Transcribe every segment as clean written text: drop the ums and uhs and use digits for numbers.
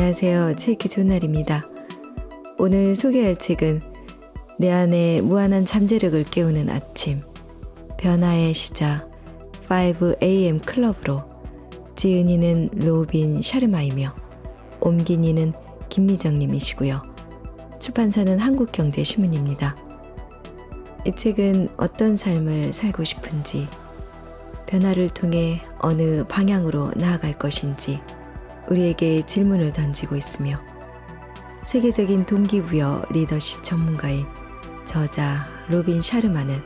안녕하세요. 책 읽기 좋은 날입니다. 오늘 소개할 책은 내 안에 무한한 잠재력을 깨우는 아침, 변화의 시작, 5am 클럽으로 지은 이는 로빈 샤르마이며 옮긴 이는 김미정님이시고요. 출판사는 한국경제신문입니다. 이 책은 어떤 삶을 살고 싶은지, 변화를 통해 어느 방향으로 나아갈 것인지 우리에게 질문을 던지고 있으며 세계적인 동기부여 리더십 전문가인 저자 로빈 샤르마는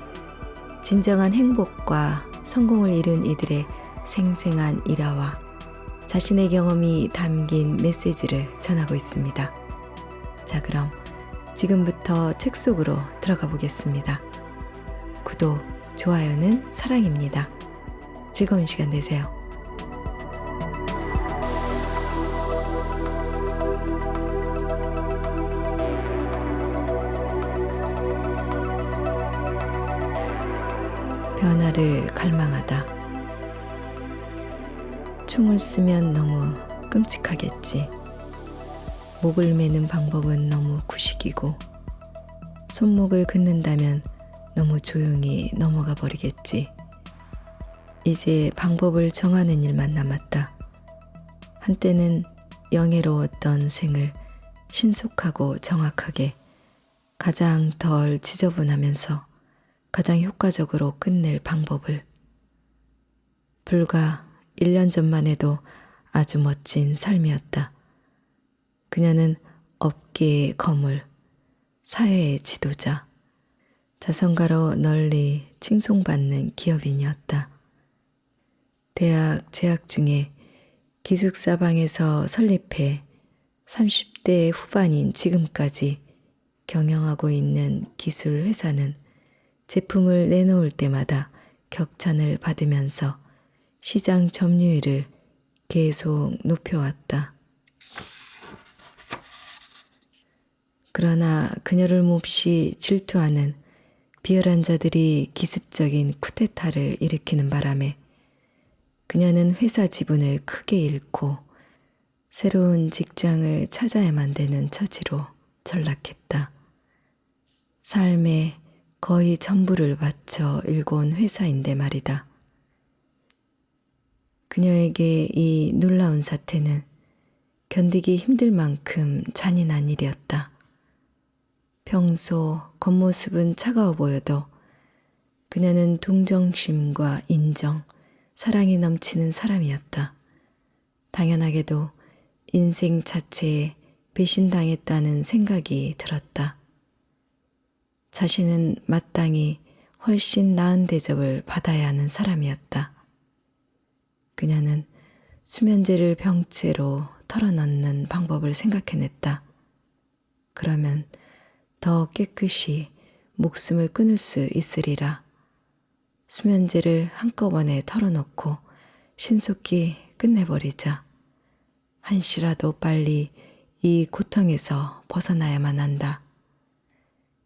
진정한 행복과 성공을 이룬 이들의 생생한 일화와 자신의 경험이 담긴 메시지를 전하고 있습니다. 자, 그럼 지금부터 책 속으로 들어가 보겠습니다. 구독, 좋아요는 사랑입니다. 즐거운 시간 되세요. 변화를 갈망하다. 총을 쓰면 너무 끔찍하겠지. 목을 매는 방법은 너무 구식이고, 손목을 긋는다면 너무 조용히 넘어가 버리겠지. 이제 방법을 정하는 일만 남았다. 한때는 영예로웠던 생을 신속하고 정확하게 가장 덜 지저분하면서 가장 효과적으로 끝낼 방법을. 불과 1년 전만 해도 아주 멋진 삶이었다. 그녀는 업계의 거물, 사회의 지도자, 자선가로 널리 칭송받는 기업인이었다. 대학 재학 중에 기숙사방에서 설립해 30대 후반인 지금까지 경영하고 있는 기술 회사는 제품을 내놓을 때마다 격찬을 받으면서 시장 점유율을 계속 높여왔다. 그러나 그녀를 몹시 질투하는 비열한 자들이 기습적인 쿠데타를 일으키는 바람에 그녀는 회사 지분을 크게 잃고 새로운 직장을 찾아야만 되는 처지로 전락했다. 삶의 거의 전부를 바쳐 일궈온 회사인데 말이다. 그녀에게 이 놀라운 사태는 견디기 힘들 만큼 잔인한 일이었다. 평소 겉모습은 차가워 보여도 그녀는 동정심과 인정, 사랑이 넘치는 사람이었다. 당연하게도 인생 자체에 배신당했다는 생각이 들었다. 자신은 마땅히 훨씬 나은 대접을 받아야 하는 사람이었다. 그녀는 수면제를 병째로 털어넣는 방법을 생각해냈다. 그러면 더 깨끗이 목숨을 끊을 수 있으리라. 수면제를 한꺼번에 털어놓고 신속히 끝내버리자. 한시라도 빨리 이 고통에서 벗어나야만 한다.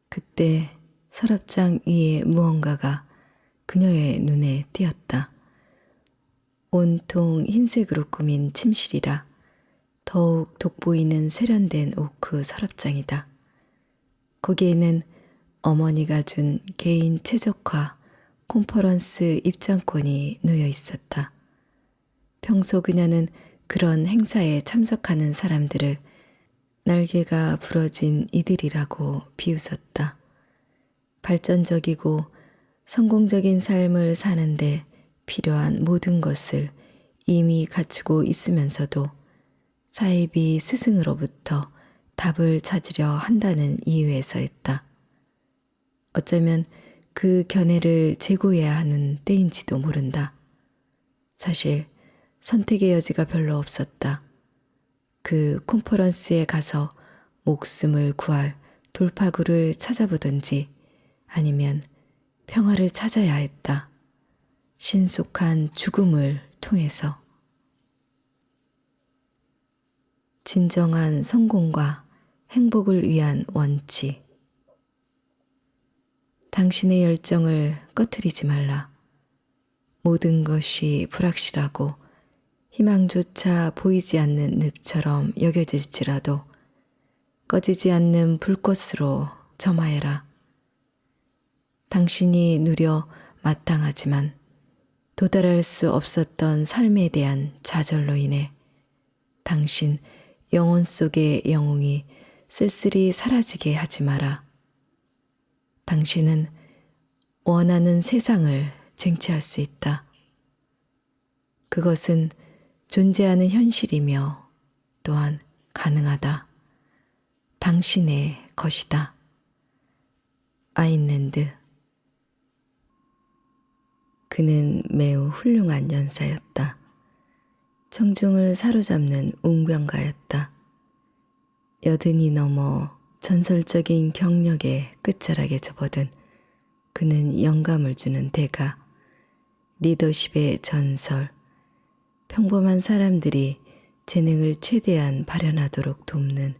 그때 서랍장 위에 무언가가 그녀의 눈에 띄었다. 온통 흰색으로 꾸민 침실이라 더욱 돋보이는 세련된 오크 서랍장이다. 거기에는 어머니가 준 개인 최적화 콘퍼런스 입장권이 놓여 있었다. 평소 그녀는 그런 행사에 참석하는 사람들을 날개가 부러진 이들이라고 비웃었다. 발전적이고 성공적인 삶을 사는데 필요한 모든 것을 이미 갖추고 있으면서도 사이비 스승으로부터 답을 찾으려 한다는 이유에서였다. 어쩌면 그 견해를 재고해야 하는 때인지도 모른다. 사실 선택의 여지가 별로 없었다. 그 콘퍼런스에 가서 목숨을 구할 돌파구를 찾아보든지 아니면 평화를 찾아야 했다. 신속한 죽음을 통해서. 진정한 성공과 행복을 위한 원칙. 당신의 열정을 꺼트리지 말라. 모든 것이 불확실하고 희망조차 보이지 않는 늪처럼 여겨질지라도 꺼지지 않는 불꽃으로 점화해라. 당신이 누려 마땅하지만 도달할 수 없었던 삶에 대한 좌절로 인해 당신 영혼 속의 영웅이 쓸쓸히 사라지게 하지 마라. 당신은 원하는 세상을 쟁취할 수 있다. 그것은 존재하는 현실이며 또한 가능하다. 당신의 것이다. 아인랜드. 그는 매우 훌륭한 연사였다. 청중을 사로잡는 웅변가였다. 여든이 넘어 전설적인 경력의 끝자락에 접어든 그는 영감을 주는 대가, 리더십의 전설, 평범한 사람들이 재능을 최대한 발현하도록 돕는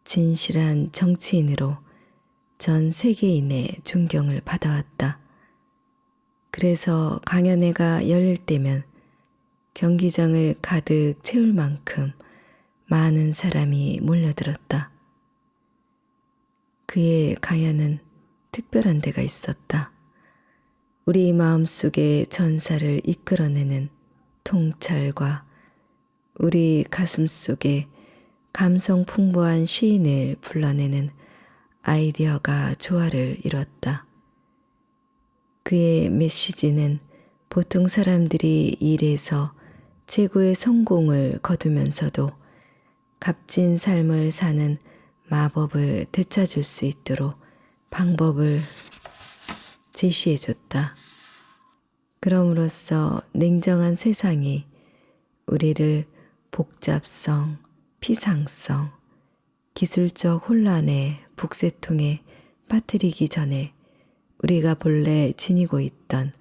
진실한 정치인으로 전 세계인의 존경을 받아왔다. 그래서 강연회가 열릴 때면 경기장을 가득 채울 만큼 많은 사람이 몰려들었다. 그의 강연은 특별한 데가 있었다. 우리 마음속의 전사를 이끌어내는 통찰과 우리 가슴 속에 감성 풍부한 시인을 불러내는 아이디어가 조화를 이뤘다. 그의 메시지는 보통 사람들이 일에서 최고의 성공을 거두면서도 값진 삶을 사는 마법을 되찾을 수 있도록 방법을 제시해줬다. 그럼으로써 냉정한 세상이 우리를 복잡성, 피상성, 기술적 혼란의 북새통에 빠뜨리기 전에 우리가 본래 지니고 있던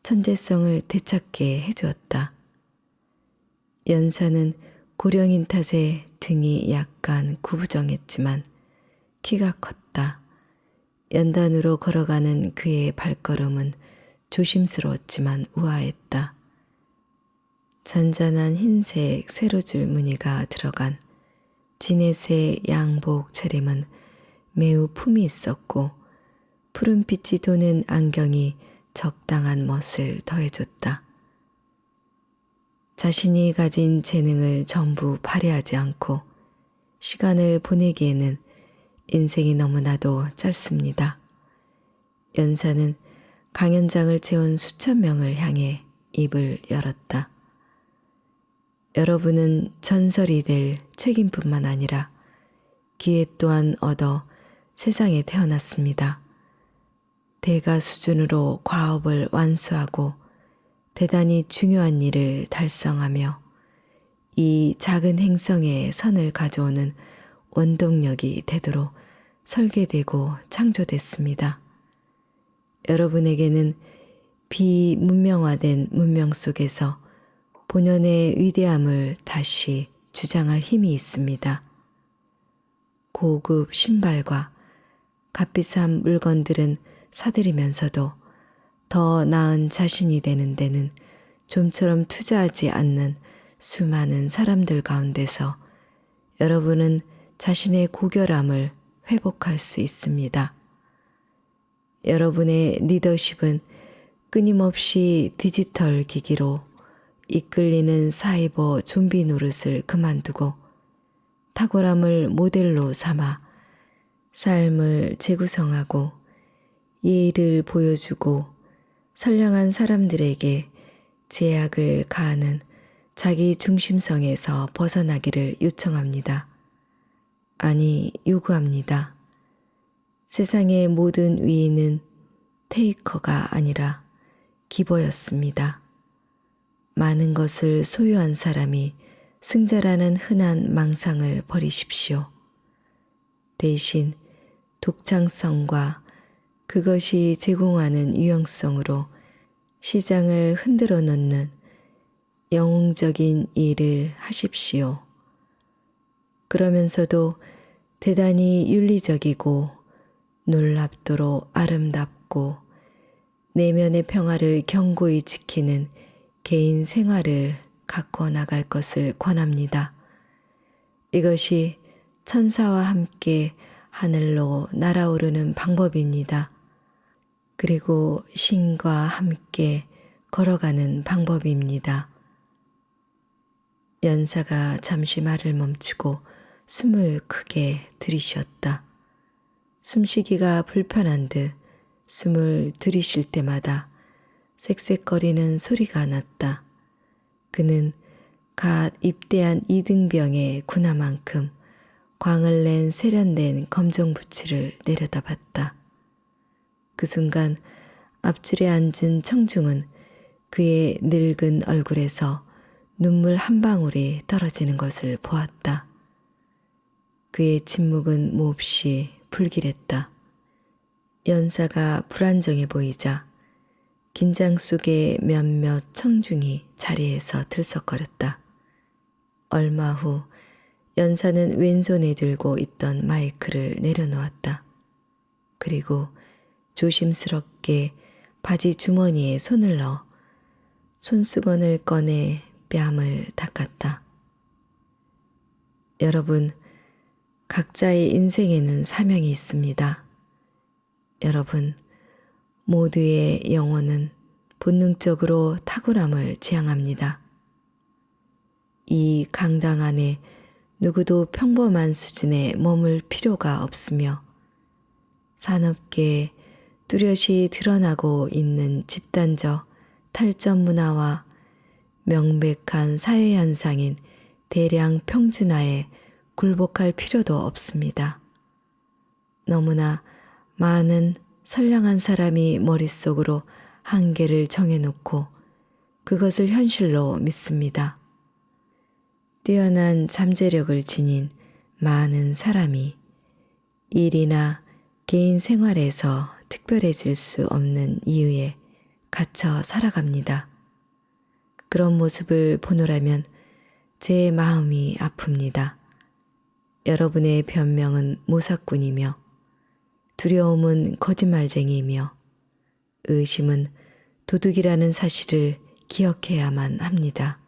천재성을 되찾게 해주었다. 연사는 고령인 탓에 등이 약간 구부정했지만 키가 컸다. 연단으로 걸어가는 그의 발걸음은 조심스러웠지만 우아했다. 잔잔한 흰색 세로줄 무늬가 들어간 진해색 양복 차림은 매우 품이 있었고 푸른빛이 도는 안경이 적당한 멋을 더해줬다. 자신이 가진 재능을 전부 발휘하지 않고 시간을 보내기에는 인생이 너무나도 짧습니다. 연사는 강연장을 채운 수천 명을 향해 입을 열었다. 여러분은 전설이 될 책임뿐만 아니라 기회 또한 얻어 세상에 태어났습니다. 대가 수준으로 과업을 완수하고 대단히 중요한 일을 달성하며 이 작은 행성에 선을 가져오는 원동력이 되도록 설계되고 창조됐습니다. 여러분에게는 비문명화된 문명 속에서 본연의 위대함을 다시 주장할 힘이 있습니다. 고급 신발과 값비싼 물건들은 사들이면서도 더 나은 자신이 되는 데는 좀처럼 투자하지 않는 수많은 사람들 가운데서 여러분은 자신의 고결함을 회복할 수 있습니다. 여러분의 리더십은 끊임없이 디지털 기기로 이끌리는 사이버 좀비 노릇을 그만두고 탁월함을 모델로 삼아 삶을 재구성하고 예의를 보여주고 선량한 사람들에게 제약을 가하는 자기 중심성에서 벗어나기를 요청합니다. 아니, 요구합니다. 세상의 모든 위인은 테이커가 아니라 기버였습니다. 많은 것을 소유한 사람이 승자라는 흔한 망상을 버리십시오. 대신 독창성과 그것이 제공하는 유용성으로 시장을 흔들어 놓는 영웅적인 일을 하십시오. 그러면서도 대단히 윤리적이고 놀랍도록 아름답고 내면의 평화를 견고히 지키는 개인 생활을 갖고 나갈 것을 권합니다. 이것이 천사와 함께 하늘로 날아오르는 방법입니다. 그리고 신과 함께 걸어가는 방법입니다. 연사가 잠시 말을 멈추고 숨을 크게 들이쉬었다. 숨쉬기가 불편한 듯 숨을 들이쉴 때마다 쌕쌕거리는 소리가 났다. 그는 갓 입대한 이등병의 군화만큼 광을 낸 세련된 검정 부츠를 내려다봤다. 그 순간 앞줄에 앉은 청중은 그의 늙은 얼굴에서 눈물 한 방울이 떨어지는 것을 보았다. 그의 침묵은 몹시 불길했다. 연사가 불안정해 보이자 긴장 속에 몇몇 청중이 자리에서 들썩거렸다. 얼마 후 연사는 왼손에 들고 있던 마이크를 내려놓았다. 그리고 조심스럽게 바지 주머니에 손을 넣어 손수건을 꺼내 뺨을 닦았다. 여러분, 각자의 인생에는 사명이 있습니다. 여러분, 모두의 영혼은 본능적으로 탁월함을 지향합니다. 이 강당 안에 누구도 평범한 수준에 머물 필요가 없으며 산업계에 뚜렷이 드러나고 있는 집단적 탈전 문화와 명백한 사회현상인 대량 평준화에 굴복할 필요도 없습니다. 너무나 많은 선량한 사람이 머릿속으로 한계를 정해놓고 그것을 현실로 믿습니다. 뛰어난 잠재력을 지닌 많은 사람이 일이나 개인 생활에서 특별해질 수 없는 이유에 갇혀 살아갑니다. 그런 모습을 보노라면 제 마음이 아픕니다. 여러분의 변명은 모사꾼이며 두려움은 거짓말쟁이이며 의심은 도둑이라는 사실을 기억해야만 합니다.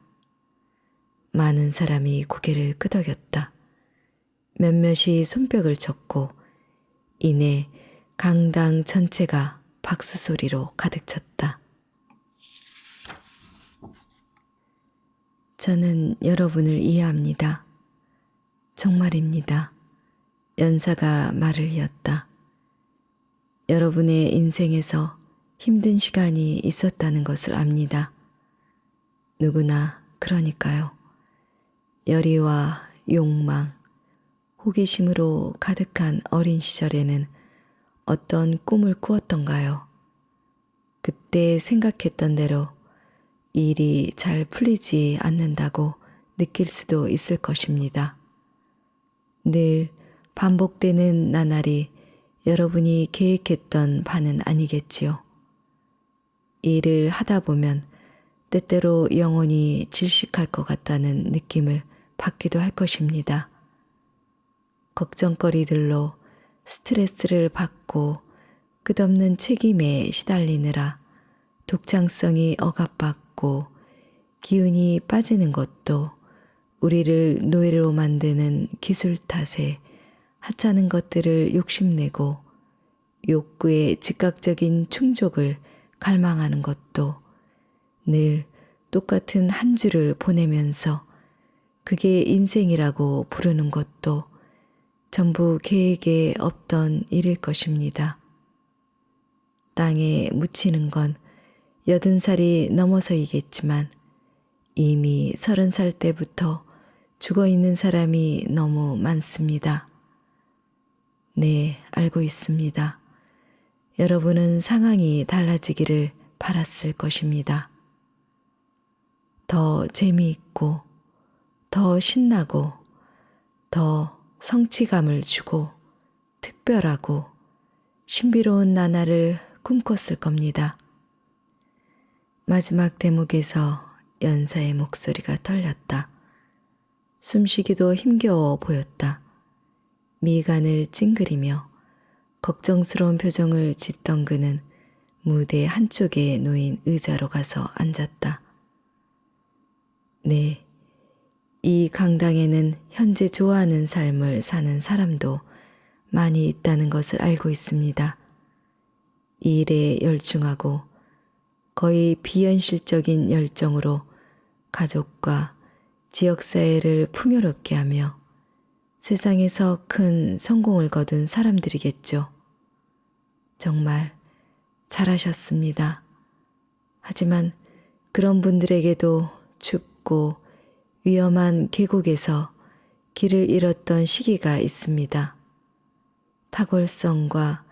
많은 사람이 고개를 끄덕였다. 몇몇이 손뼉을 쳤고 이내 강당 전체가 박수 소리로 가득 찼다. 저는 여러분을 이해합니다. 정말입니다. 연사가 말을 이었다. 여러분의 인생에서 힘든 시간이 있었다는 것을 압니다. 누구나 그러니까요. 열의와 욕망, 호기심으로 가득한 어린 시절에는 어떤 꿈을 꾸었던가요? 그때 생각했던 대로 일이 잘 풀리지 않는다고 느낄 수도 있을 것입니다. 늘 반복되는 나날이 여러분이 계획했던 바는 아니겠지요. 일을 하다 보면 때때로 영혼이 질식할 것 같다는 느낌을 받기도 할 것입니다. 걱정거리들로 스트레스를 받고 끝없는 책임에 시달리느라 독창성이 억압받고 기운이 빠지는 것도 우리를 노예로 만드는 기술 탓에 하찮은 것들을 욕심내고 욕구의 즉각적인 충족을 갈망하는 것도 늘 똑같은 한 주를 보내면서 그게 인생이라고 부르는 것도 전부 계획에 없던 일일 것입니다. 땅에 묻히는 건 80살이 넘어서이겠지만 이미 30살 때부터 죽어있는 사람이 너무 많습니다. 네, 알고 있습니다. 여러분은 상황이 달라지기를 바랐을 것입니다. 더 재미있고, 더 신나고, 더 성취감을 주고, 특별하고, 신비로운 나날을 꿈꿨을 겁니다. 마지막 대목에서 연사의 목소리가 떨렸다. 숨쉬기도 힘겨워 보였다. 미간을 찡그리며 걱정스러운 표정을 짓던 그는 무대 한쪽에 놓인 의자로 가서 앉았다. 네, 이 강당에는 현재 좋아하는 삶을 사는 사람도 많이 있다는 것을 알고 있습니다. 이 일에 열중하고 거의 비현실적인 열정으로 가족과 지역사회를 풍요롭게 하며 세상에서 큰 성공을 거둔 사람들이겠죠. 정말 잘하셨습니다. 하지만 그런 분들에게도 춥고 위험한 계곡에서 길을 잃었던 시기가 있습니다. 탁월성과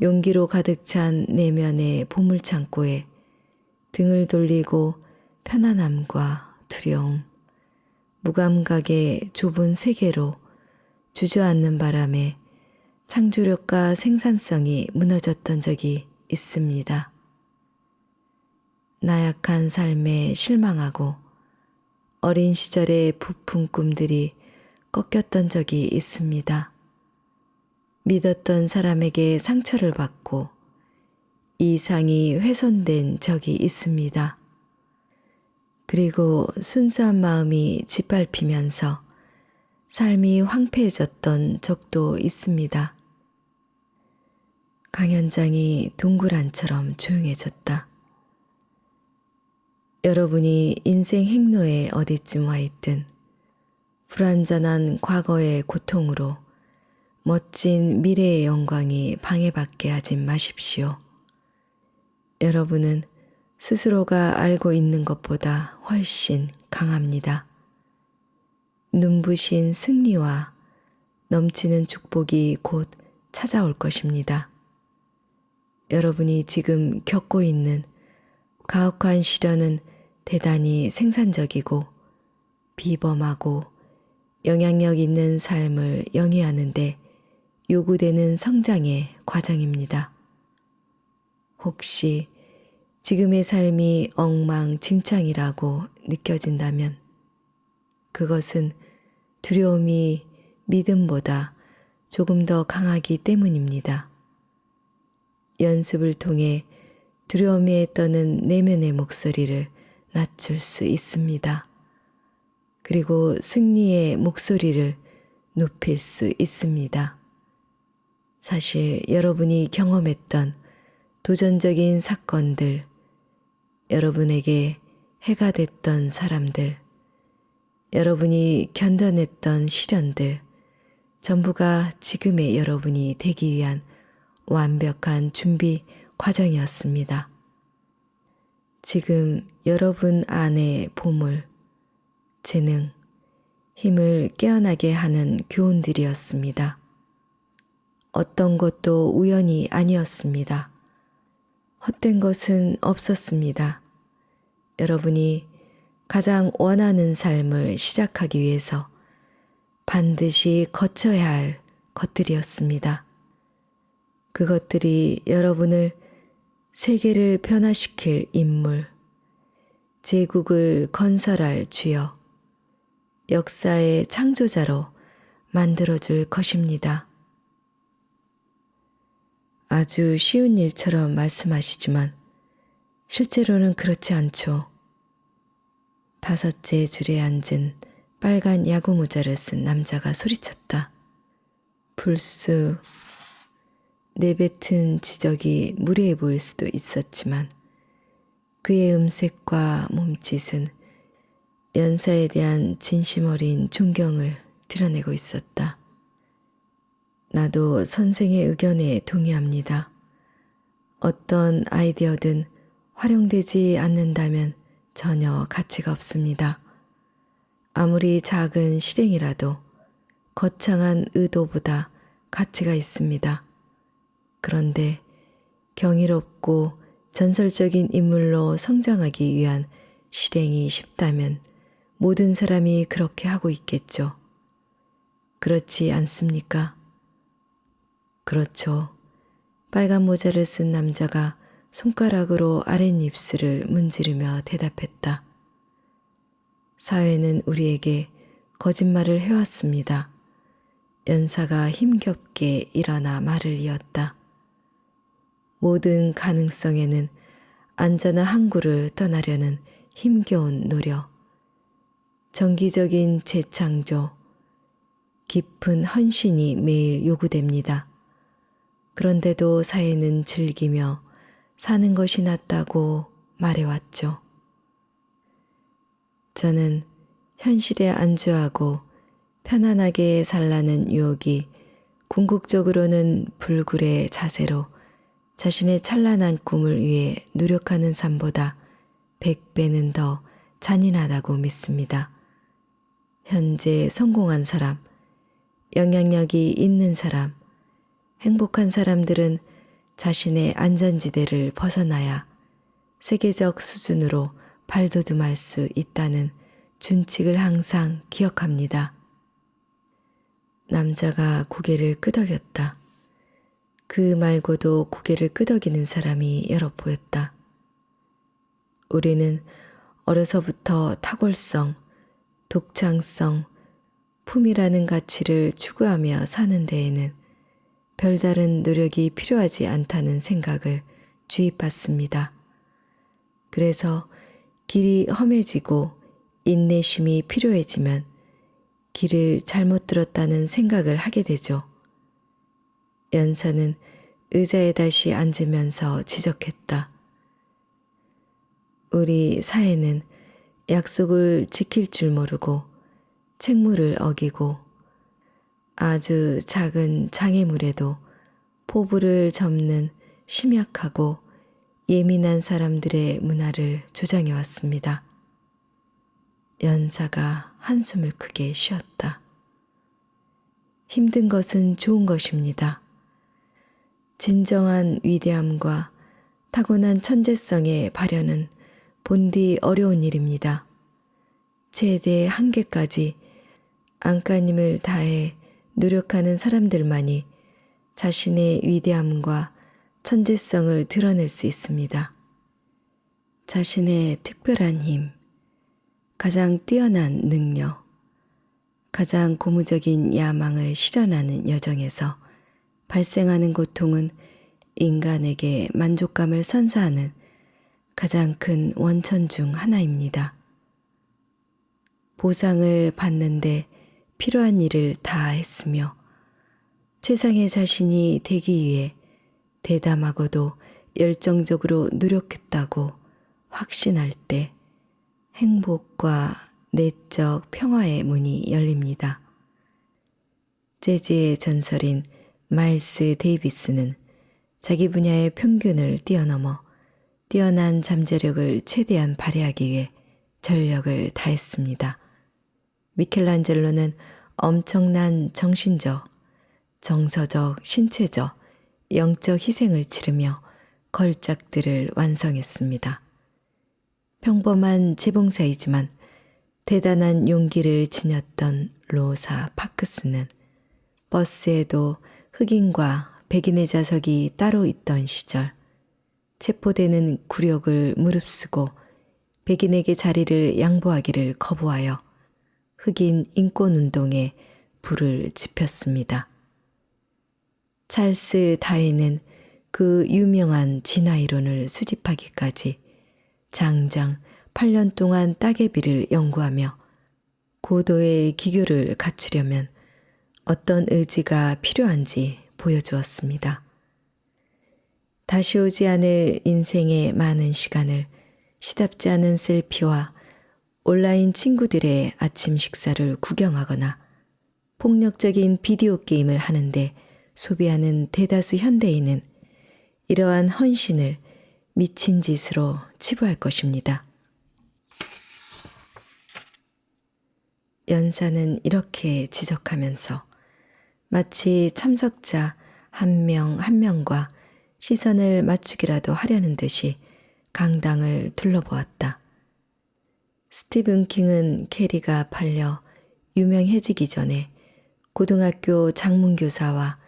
용기로 가득 찬 내면의 보물창고에 등을 돌리고 편안함과 두려움, 무감각의 좁은 세계로 주저앉는 바람에 창조력과 생산성이 무너졌던 적이 있습니다. 나약한 삶에 실망하고 어린 시절의 부푼 꿈들이 꺾였던 적이 있습니다. 믿었던 사람에게 상처를 받고 이상이 훼손된 적이 있습니다. 그리고 순수한 마음이 짓밟히면서 삶이 황폐해졌던 적도 있습니다. 강연장이 동굴안처럼 조용해졌다. 여러분이 인생 행로에 어디쯤 와 있든 불완전한 과거의 고통으로 멋진 미래의 영광이 방해받게 하지 마십시오. 여러분은 스스로가 알고 있는 것보다 훨씬 강합니다. 눈부신 승리와 넘치는 축복이 곧 찾아올 것입니다. 여러분이 지금 겪고 있는 가혹한 시련은 대단히 생산적이고 비범하고 영향력 있는 삶을 영위하는데 요구되는 성장의 과정입니다. 혹시 지금의 삶이 엉망진창이라고 느껴진다면 그것은 두려움이 믿음보다 조금 더 강하기 때문입니다. 연습을 통해 두려움에 떠는 내면의 목소리를 낮출 수 있습니다. 그리고 승리의 목소리를 높일 수 있습니다. 사실 여러분이 경험했던 도전적인 사건들, 여러분에게 해가 됐던 사람들, 여러분이 견뎌냈던 시련들, 전부가 지금의 여러분이 되기 위한 완벽한 준비 과정이었습니다. 지금 여러분 안의 보물, 재능, 힘을 깨어나게 하는 교훈들이었습니다. 어떤 것도 우연이 아니었습니다. 헛된 것은 없었습니다. 여러분이 가장 원하는 삶을 시작하기 위해서 반드시 거쳐야 할 것들이었습니다. 그것들이 여러분을 세계를 변화시킬 인물, 제국을 건설할 주역, 역사의 창조자로 만들어줄 것입니다. 아주 쉬운 일처럼 말씀하시지만 실제로는 그렇지 않죠. 5째 줄에 앉은 빨간 야구 모자를 쓴 남자가 소리쳤다. 불쑥 내뱉은 지적이 무례해 보일 수도 있었지만 그의 음색과 몸짓은 연사에 대한 진심 어린 존경을 드러내고 있었다. 나도 선생의 의견에 동의합니다. 어떤 아이디어든 활용되지 않는다면 전혀 가치가 없습니다. 아무리 작은 실행이라도 거창한 의도보다 가치가 있습니다. 그런데 경이롭고 전설적인 인물로 성장하기 위한 실행이 쉽다면 모든 사람이 그렇게 하고 있겠죠. 그렇지 않습니까? 그렇죠. 빨간 모자를 쓴 남자가 손가락으로 아랫입술을 문지르며 대답했다. 사회는 우리에게 거짓말을 해왔습니다. 연사가 힘겹게 일어나 말을 이었다. 모든 가능성에는 안전한 항구를 떠나려는 힘겨운 노력, 정기적인 재창조, 깊은 헌신이 매일 요구됩니다. 그런데도 사회는 즐기며 사는 것이 낫다고 말해왔죠. 저는 현실에 안주하고 편안하게 살라는 유혹이 궁극적으로는 불굴의 자세로 자신의 찬란한 꿈을 위해 노력하는 삶보다 100배는 더 잔인하다고 믿습니다. 현재 성공한 사람, 영향력이 있는 사람, 행복한 사람들은 자신의 안전지대를 벗어나야 세계적 수준으로 발돋움할 수 있다는 준칙을 항상 기억합니다. 남자가 고개를 끄덕였다. 그 말고도 고개를 끄덕이는 사람이 여러 보였다. 우리는 어려서부터 탁월성, 독창성, 품이라는 가치를 추구하며 사는 데에는 별다른 노력이 필요하지 않다는 생각을 주입받습니다. 그래서 길이 험해지고 인내심이 필요해지면 길을 잘못 들었다는 생각을 하게 되죠. 연사는 의자에 다시 앉으면서 지적했다. 우리 사회는 약속을 지킬 줄 모르고 책무를 어기고 아주 작은 장애물에도 포부를 접는 심약하고 예민한 사람들의 문화를 조장해 왔습니다. 연사가 한숨을 크게 쉬었다. 힘든 것은 좋은 것입니다. 진정한 위대함과 타고난 천재성의 발현은 본디 어려운 일입니다. 최대 한계까지 안간힘을 다해 노력하는 사람들만이 자신의 위대함과 천재성을 드러낼 수 있습니다. 자신의 특별한 힘, 가장 뛰어난 능력, 가장 고무적인 야망을 실현하는 여정에서 발생하는 고통은 인간에게 만족감을 선사하는 가장 큰 원천 중 하나입니다. 보상을 받는데 필요한 일을 다 했으며 최상의 자신이 되기 위해 대담하고도 열정적으로 노력했다고 확신할 때 행복과 내적 평화의 문이 열립니다. 재즈의 전설인 마일스 데이비스는 자기 분야의 평균을 뛰어넘어 뛰어난 잠재력을 최대한 발휘하기 위해 전력을 다했습니다. 미켈란젤로는 엄청난 정신적, 정서적, 신체적, 영적 희생을 치르며 걸작들을 완성했습니다. 평범한 재봉사이지만 대단한 용기를 지녔던 로사 파크스는 버스에도 흑인과 백인의 좌석이 따로 있던 시절 체포되는 굴욕을 무릅쓰고 백인에게 자리를 양보하기를 거부하여 흑인 인권운동에 불을 지폈습니다. 찰스 다윈은 그 유명한 진화이론을 수집하기까지 장장 8년 동안 따개비를 연구하며 고도의 기교를 갖추려면 어떤 의지가 필요한지 보여주었습니다. 다시 오지 않을 인생의 많은 시간을 시답지 않은 셀피와 온라인 친구들의 아침 식사를 구경하거나 폭력적인 비디오 게임을 하는데 소비하는 대다수 현대인은 이러한 헌신을 미친 짓으로 치부할 것입니다. 연사는 이렇게 지적하면서 마치 참석자 한 명 한 명과 시선을 맞추기라도 하려는 듯이 강당을 둘러보았다. 스티븐 킹은 캐리가 팔려 유명해지기 전에 고등학교 장문교사와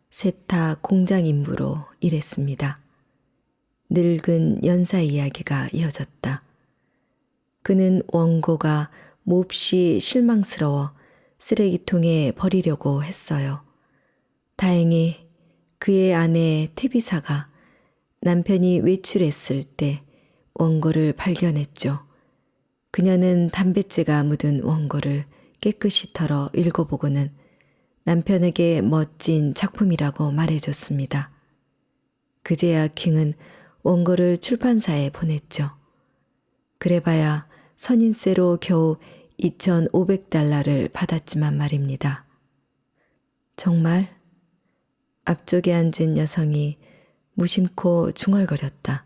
세탁 공장 인부로 일했습니다. 늙은 연사 이야기가 이어졌다. 그는 원고가 몹시 실망스러워 쓰레기통에 버리려고 했어요. 다행히 그의 아내 테비사가 남편이 외출했을 때 원고를 발견했죠. 그녀는 담뱃재가 묻은 원고를 깨끗이 털어 읽어보고는 남편에게 멋진 작품이라고 말해줬습니다. 그제야 킹은 원고를 출판사에 보냈죠. 그래봐야 선인세로 겨우 2,500달러를 받았지만 말입니다. 정말? 앞쪽에 앉은 여성이 무심코 중얼거렸다.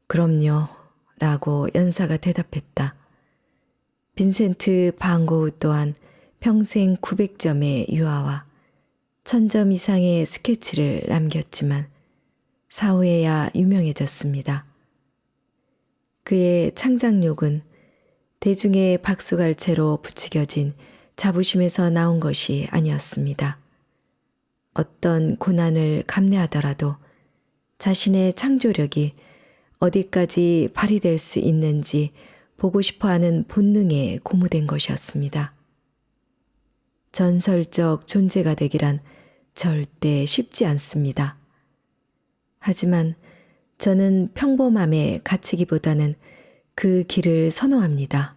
그럼요, 라고 연사가 대답했다. 빈센트 반 고흐 또한 평생 900점의 유화와 1000점 이상의 스케치를 남겼지만 사후에야 유명해졌습니다. 그의 창작욕은 대중의 박수갈채로 부추겨진 자부심에서 나온 것이 아니었습니다. 어떤 고난을 감내하더라도 자신의 창조력이 어디까지 발휘될 수 있는지 보고 싶어하는 본능에 고무된 것이었습니다. 전설적 존재가 되기란 절대 쉽지 않습니다. 하지만 저는 평범함에 갇히기보다는 그 길을 선호합니다.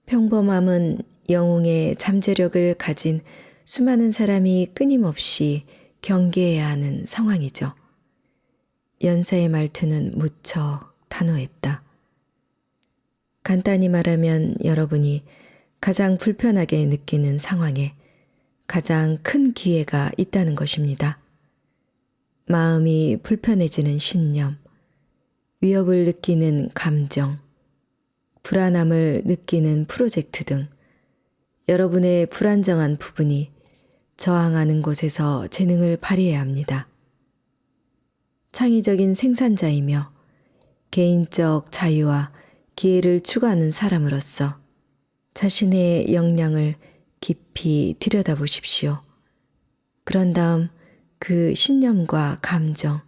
평범함은 영웅의 잠재력을 가진 수많은 사람이 끊임없이 경계해야 하는 상황이죠. 연사의 말투는 무척 단호했다. 간단히 말하면 여러분이 가장 불편하게 느끼는 상황에 가장 큰 기회가 있다는 것입니다. 마음이 불편해지는 신념, 위협을 느끼는 감정, 불안함을 느끼는 프로젝트 등 여러분의 불안정한 부분이 저항하는 곳에서 재능을 발휘해야 합니다. 창의적인 생산자이며 개인적 자유와 기회를 추구하는 사람으로서 자신의 역량을 깊이 들여다보십시오. 그런 다음 그 신념과 감정,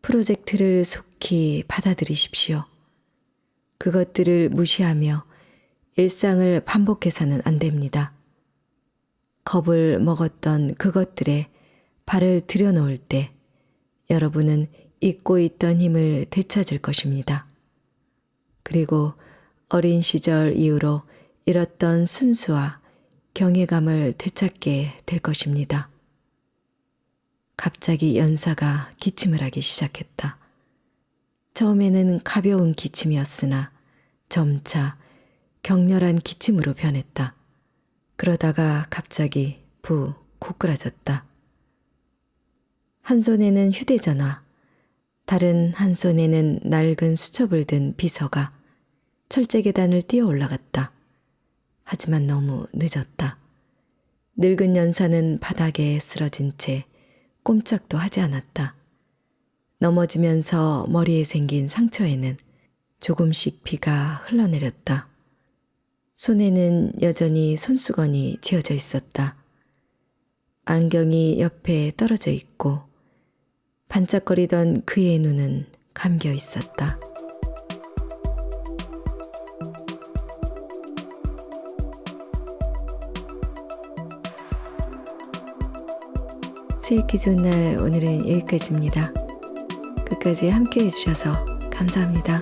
프로젝트를 속히 받아들이십시오. 그것들을 무시하며 일상을 반복해서는 안 됩니다. 겁을 먹었던 그것들에 발을 들여놓을 때 여러분은 잊고 있던 힘을 되찾을 것입니다. 그리고 어린 시절 이후로 잃었던 순수와 경외감을 되찾게 될 것입니다. 갑자기 연사가 기침을 하기 시작했다. 처음에는 가벼운 기침이었으나 점차 격렬한 기침으로 변했다. 그러다가 갑자기 부 고꾸라졌다. 한 손에는 휴대전화, 다른 한 손에는 낡은 수첩을 든 비서가 철제 계단을 뛰어 올라갔다. 하지만 너무 늦었다. 늙은 연사는 바닥에 쓰러진 채 꼼짝도 하지 않았다. 넘어지면서 머리에 생긴 상처에는 조금씩 피가 흘러내렸다. 손에는 여전히 손수건이 쥐어져 있었다. 안경이 옆에 떨어져 있고 반짝거리던 그의 눈은 감겨 있었다. 새 읽기 좋은 날 오늘은 여기까지입니다. 끝까지 함께 해주셔서 감사합니다.